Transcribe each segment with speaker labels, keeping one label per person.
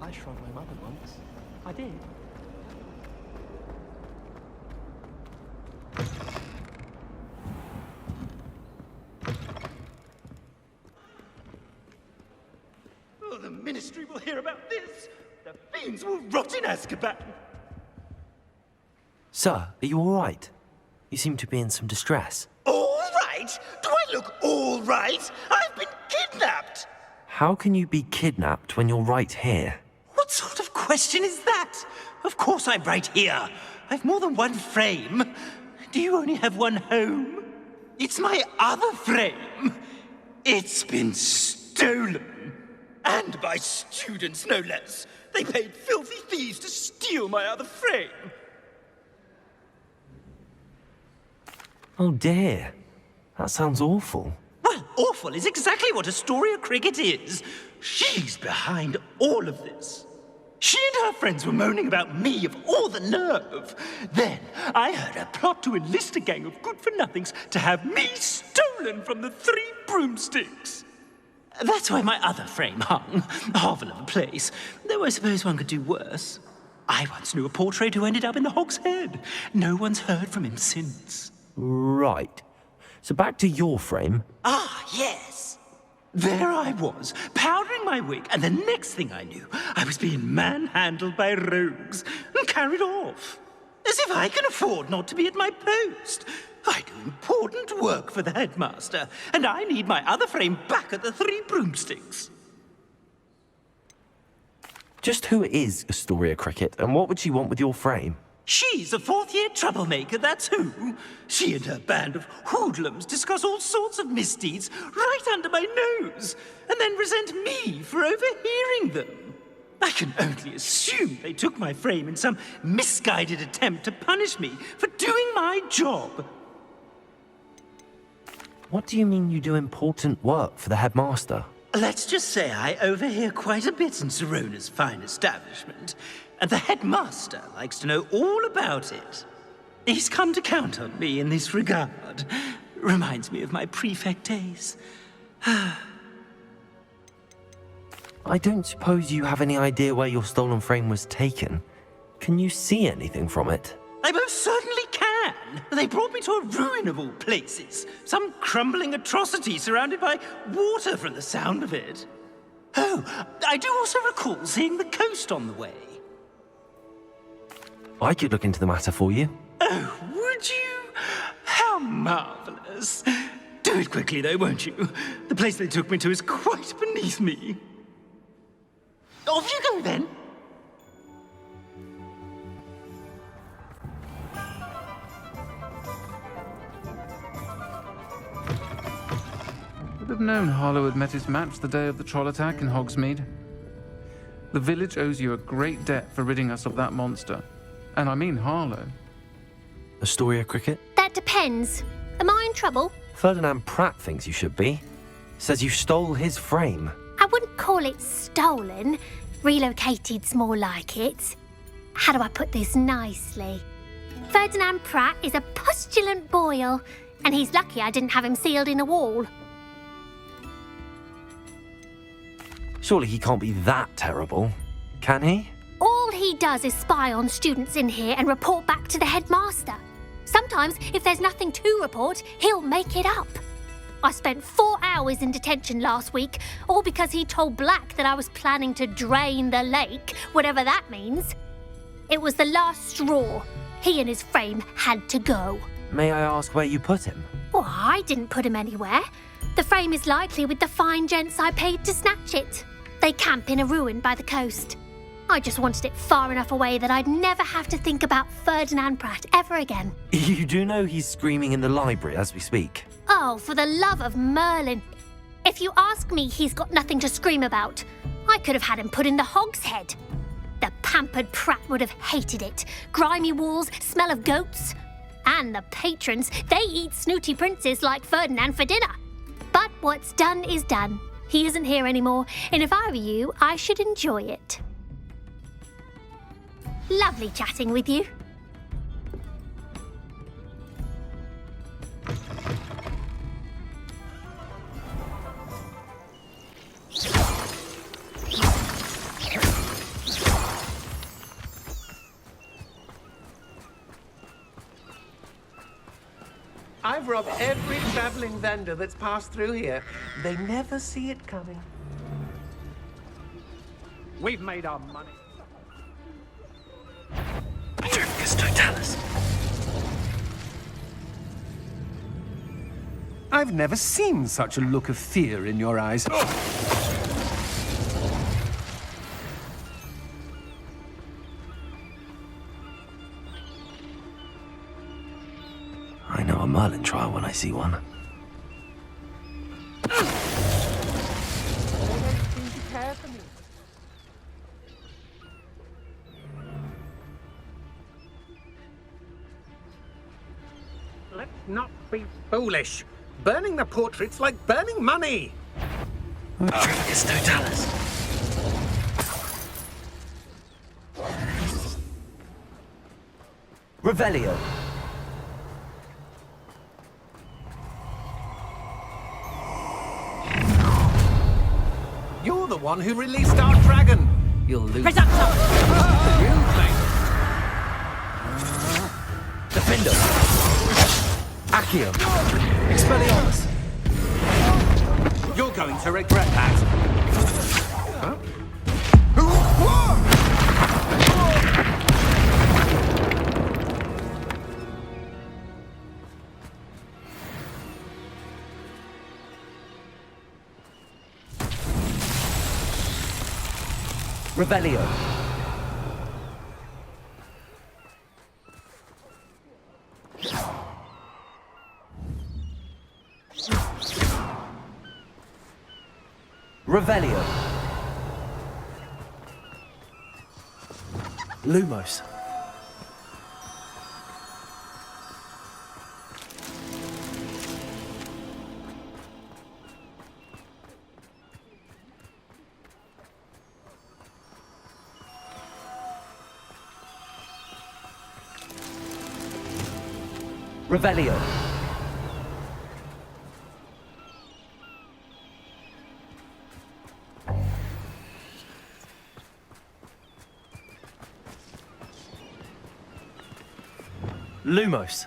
Speaker 1: I shrugged my mother once. I did.
Speaker 2: Oh, the Ministry will hear about this. The fiends will rot in Azkaban.
Speaker 3: Sir, are you all right? You seem to be in some distress.
Speaker 2: All right? Do I look all right? I've been kidnapped.
Speaker 3: How can you be kidnapped when you're right here?
Speaker 2: What sort of question is that? Of course I'm right here. I've more than one frame. Do you only have one home? It's my other frame. It's been stolen. And by students, no less. They paid filthy thieves to steal my other frame.
Speaker 3: Oh dear. That sounds awful.
Speaker 2: Well, awful is exactly what Astoria Cricket is. She's behind all of this. She and her friends were moaning about me of all the nerve. Then I heard her plot to enlist a gang of good-for-nothings to have me stolen from the Three Broomsticks. That's why my other frame hung. A hovel of a place. Though I suppose one could do worse. I once knew a portrait who ended up in the Hog's Head. No one's heard from him since.
Speaker 3: Right. So back to your frame.
Speaker 2: Ah, yes. There I was, powdering my wig, and the next thing I knew, I was being manhandled by rogues and carried off. As if I can afford not to be at my post. I do important work for the headmaster, and I need my other frame back at the Three Broomsticks.
Speaker 3: Just who is Astoria Cricket, and what would she want with your frame?
Speaker 2: She's a fourth-year troublemaker, that's who. She and her band of hoodlums discuss all sorts of misdeeds right under my nose, and then resent me for overhearing them. I can only assume they took my frame in some misguided attempt to punish me for doing my job.
Speaker 3: What do you mean you do important work for the headmaster?
Speaker 2: Let's just say I overhear quite a bit in Serona's fine establishment, and the headmaster likes to know all about it. He's come to count on me in this regard. Reminds me of my prefect days.
Speaker 3: I don't suppose you have any idea where your stolen frame was taken. Can you see anything from it?
Speaker 2: I most certainly can. They brought me to a ruin of all places. Some crumbling atrocity surrounded by water from the sound of it. Oh, I do also recall seeing the coast on the way.
Speaker 3: I could look into the matter for you.
Speaker 2: Oh, would you? How marvelous. Do it quickly, though, won't you? The place they took me to is quite beneath me. Off you go, then.
Speaker 4: Would have known Harlow had met his match the day of the troll attack in Hogsmeade. The village owes you a great debt for ridding us of that monster. And I mean Harlow.
Speaker 3: Astoria Cricket?
Speaker 5: That depends. Am I in trouble?
Speaker 3: Ferdinand Pratt thinks you should be. Says you stole his frame.
Speaker 5: I wouldn't call it stolen. Relocated's more like it. How do I put this nicely? Ferdinand Pratt is a postulant boil, and he's lucky I didn't have him sealed in a wall.
Speaker 3: Surely he can't be that terrible, can he?
Speaker 5: All he does is spy on students in here and report back to the headmaster. Sometimes, if there's nothing to report, he'll make it up. I spent 4 hours in detention last week, all because he told Black that I was planning to drain the lake, whatever that means. It was the last straw. He and his frame had to go.
Speaker 3: May I ask where you put him?
Speaker 5: Well, I didn't put him anywhere. The frame is likely with the fine gents I paid to snatch it. They camp in a ruin by the coast. I just wanted it far enough away that I'd never have to think about Ferdinand Pratt ever again.
Speaker 3: You do know he's screaming in the library as we speak.
Speaker 5: Oh, for the love of Merlin. If you ask me, he's got nothing to scream about. I could have had him put in the Hog's Head. The pampered Pratt would have hated it. Grimy walls, smell of goats. And the patrons, they eat snooty princes like Ferdinand for dinner. But what's done is done. He isn't here anymore, and if I were you, I should enjoy it. Lovely chatting with you.
Speaker 6: I've robbed every traveling vendor that's passed through here. They never see it coming.
Speaker 1: We've made our money.
Speaker 6: I've never seen such a look of fear in your eyes.
Speaker 3: I know a Merlin trial when I see one.
Speaker 6: Let's not be foolish. Burning the portrait's like burning money.
Speaker 3: It's Totalis. Revelio.
Speaker 6: You're the one who released our dragon. You'll lose.
Speaker 5: Presumption!
Speaker 6: You think?
Speaker 3: Defender. Accio. Expelliarmus.
Speaker 6: You're going to regret that. Huh?
Speaker 3: Revelio. Revelio. Lumos. Revelio. Lumos.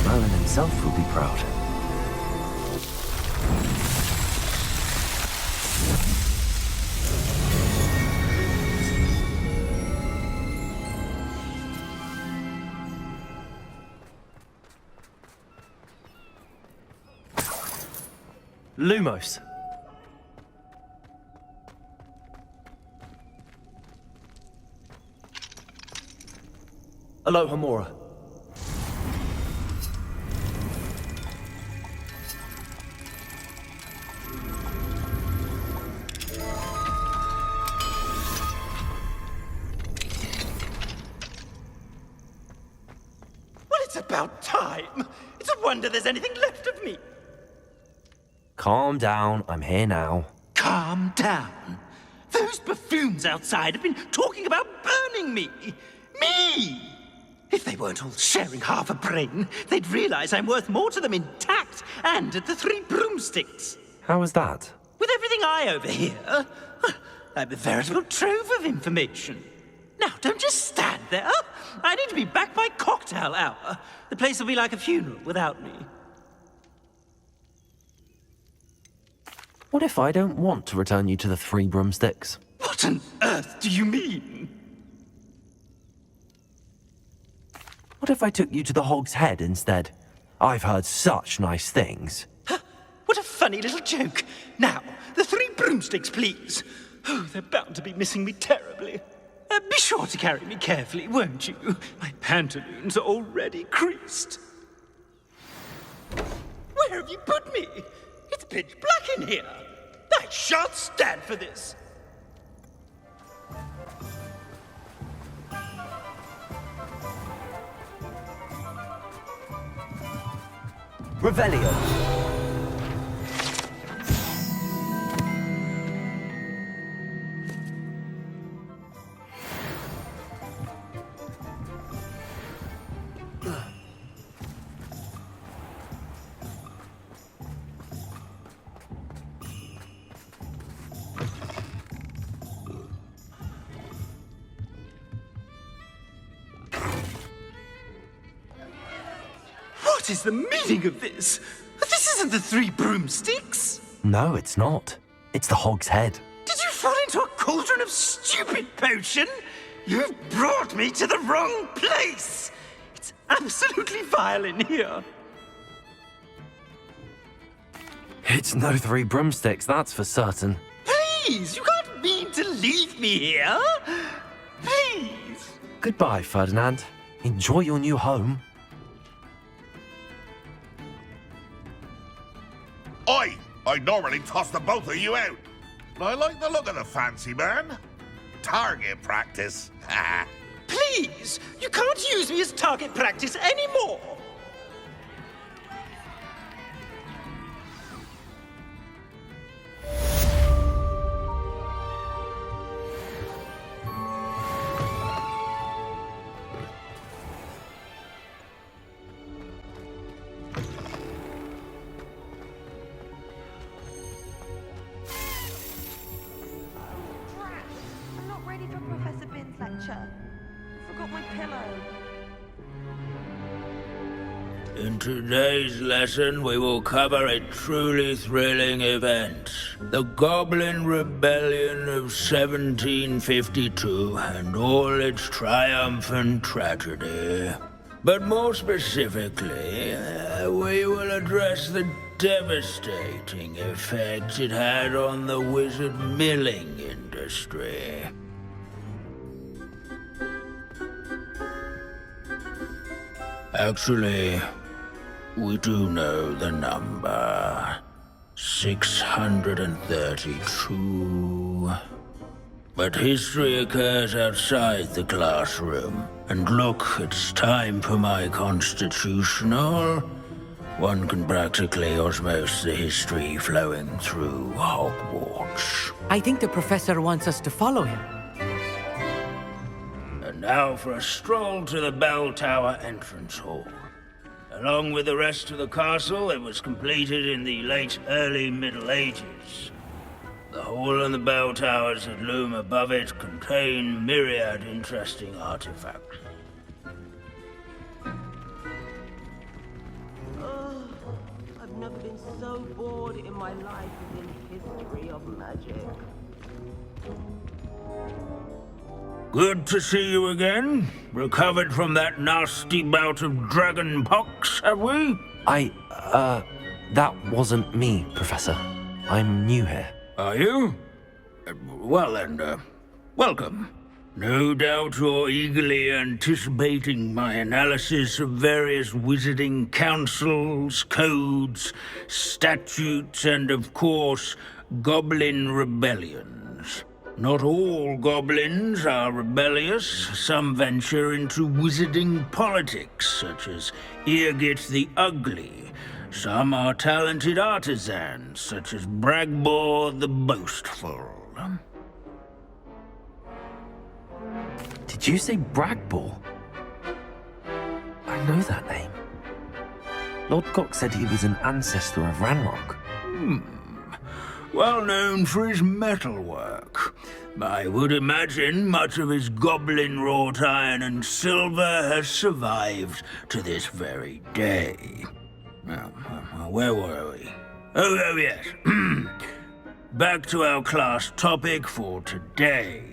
Speaker 3: Merlin himself will be proud. Lumos. Alohomora.
Speaker 2: Well, it's about time. It's a wonder there's anything left of me.
Speaker 3: Calm down, I'm here now.
Speaker 2: Calm down. Those buffoons outside have been talking about burning me. Me! If they weren't all sharing half a brain, they'd realize I'm worth more to them intact and at the Three Broomsticks.
Speaker 3: How was that?
Speaker 2: With everything I overhear, I'm a veritable trove of information. Now, don't just stand there. I need to be back by cocktail hour. The place will be like a funeral without me.
Speaker 3: What if I don't want to return you to the Three Broomsticks?
Speaker 2: What on earth do you mean?
Speaker 3: What if I took you to the Hog's Head instead? I've heard such nice things.
Speaker 2: What a funny little joke. Now, the Three Broomsticks, please. Oh, they're bound to be missing me terribly. Be sure to carry me carefully, won't you? My pantaloons are already creased. Where have you put me? It's pitch black in here. I shan't stand for this.
Speaker 3: Revelio.
Speaker 2: What is the meaning of this? This isn't the Three Broomsticks.
Speaker 3: No, it's not. It's the Hog's Head.
Speaker 2: Did you fall into a cauldron of stupid potion? You've brought me to the wrong place. It's absolutely vile in here.
Speaker 3: It's no Three Broomsticks, that's for certain.
Speaker 2: Please, you can't mean to leave me here. Please.
Speaker 3: Goodbye, Ferdinand. Enjoy your new home.
Speaker 7: I'd normally toss the both of you out. But I like the look of the fancy man. Target practice.
Speaker 2: Please, you can't use me as target practice anymore.
Speaker 8: I'm not ready for Professor Bin's lecture. Forgot my pillow.
Speaker 9: In today's lesson, we will cover a truly thrilling event. The Goblin Rebellion of 1752 and all its triumphant tragedy. But more specifically, we will address the devastating effect it had on the wizard milling industry. Actually, we do know the number. 632. But history occurs outside the classroom. And look, it's time for my constitutional. One can practically osmose the history flowing through Hogwarts.
Speaker 10: I think the professor wants us to follow him.
Speaker 9: And now for a stroll to the bell tower entrance hall. Along with the rest of the castle, it was completed in the late early Middle Ages. The hall and the bell towers that loom above it contain myriad interesting artifacts.
Speaker 8: I've never been so bored in my life as in history of magic.
Speaker 9: Good to see you again. Recovered from that nasty bout of dragon pox, have we?
Speaker 3: That wasn't me, Professor. I'm new here.
Speaker 9: Are you? Well then, welcome. No doubt you're eagerly anticipating my analysis of various wizarding councils, codes, statutes, and of course, goblin rebellions. Not all goblins are rebellious. Some venture into wizarding politics, such as Eargit the Ugly. Some are talented artisans, such as Bragbor the Boastful.
Speaker 3: Did you say Bragbor? I know that name. Lord Cox said he was an ancestor of Ranrock.
Speaker 9: Well known for his metalwork. I would imagine much of his goblin-wrought iron and silver has survived to this very day. Now, where were we? Oh yes. Back to our class topic for today.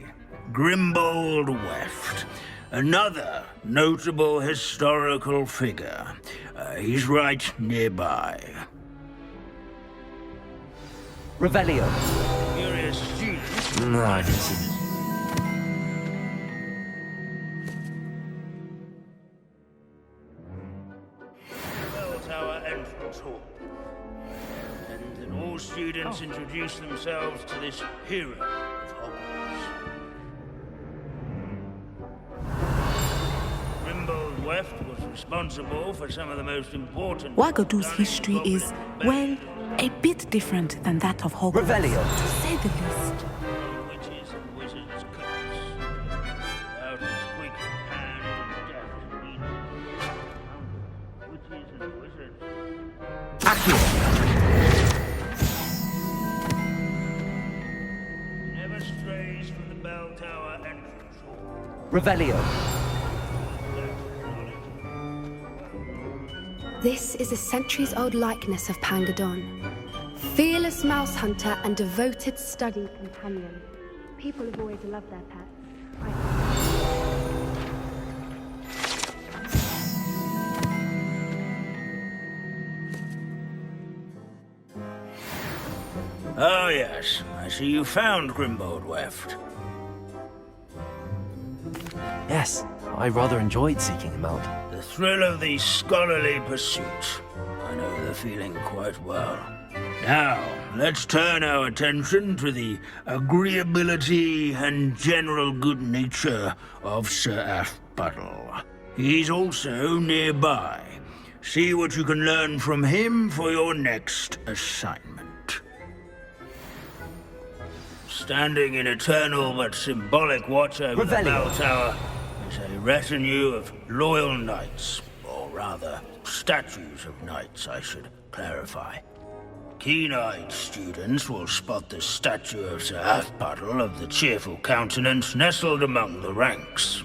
Speaker 9: Grimbold Weft. Another notable historical figure. He's right nearby.
Speaker 10: Revelio.
Speaker 9: Curious student.
Speaker 3: No, I didn't see.
Speaker 9: Bell Tower entrance hall. And then all students introduce themselves to this hero of Hogwarts. Grimbold Weft was responsible for some of the most important...
Speaker 11: Wagadu's history is, well, a bit different than that of Hogwarts.
Speaker 10: Revelio.
Speaker 11: To say the least.
Speaker 9: Witches and wizards' coats. Without his quick hand and deft reading. Witches and wizards. Never strays from the bell tower entrance hall.
Speaker 10: Revelio.
Speaker 12: This is a centuries-old likeness of Pangadon. Fearless mouse hunter and devoted study companion. People have always loved their pets.
Speaker 9: Oh yes, I see you found Grimbold Weft.
Speaker 3: Yes, I rather enjoyed seeking him out.
Speaker 9: The thrill of the scholarly pursuit. I know the feeling quite well. Now, let's turn our attention to the agreeability and general good nature of Sir Aphbuttle. He's also nearby. See what you can learn from him for your next assignment. Standing in eternal but symbolic watch over the bell tower is a retinue of loyal knights, or rather, statues of knights, I should clarify. Keen-eyed students will spot the statue of Sir Aphbuttle of the cheerful countenance nestled among the ranks.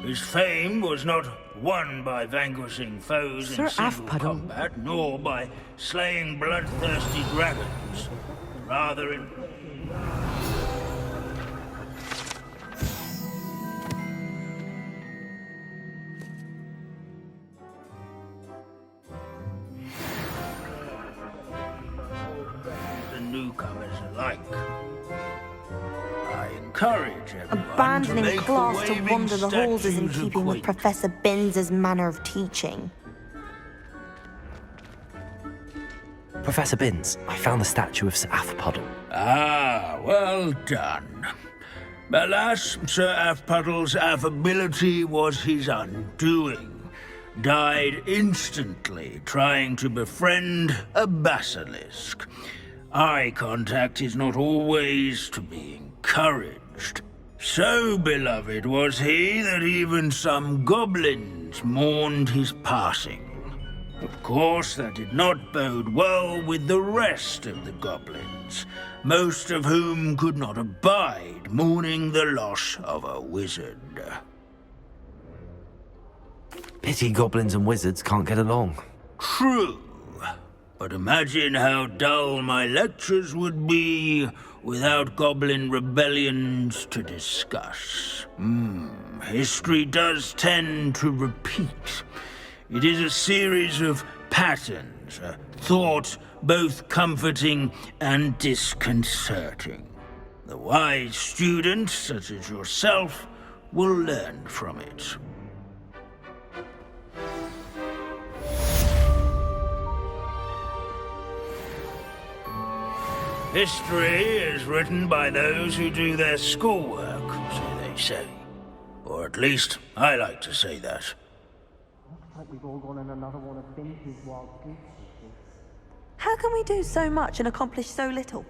Speaker 9: His fame was not won by vanquishing foes in single combat, nor by slaying bloodthirsty dragons. Rather in... the newcomers alike. I encourage everyone
Speaker 13: abandoning
Speaker 9: to make
Speaker 13: class
Speaker 9: the
Speaker 13: to wander the halls is in
Speaker 9: statues
Speaker 13: keeping with
Speaker 9: acquaint.
Speaker 13: Professor Binns's manner of teaching.
Speaker 3: Professor Binns, I found the statue of Sir Aphbuttle.
Speaker 9: Ah, well done. Alas, Sir Aphbuttle's affability was his undoing. Died instantly trying to befriend a basilisk. Eye contact is not always to be encouraged. So beloved was he that even some goblins mourned his passing. Of course, that did not bode well with the rest of the goblins, most of whom could not abide mourning the loss of a wizard.
Speaker 3: Pity goblins and wizards can't get along.
Speaker 9: True, but imagine how dull my lectures would be without goblin rebellions to discuss. History does tend to repeat. It is a series of patterns, a thought both comforting and disconcerting. The wise student, such as yourself, will learn from it. History is written by those who do their schoolwork, so they say. Or at least, I like to say that.
Speaker 8: We've all gone in another one of Binns's wild goose chases.
Speaker 13: How can we do so much and accomplish so little?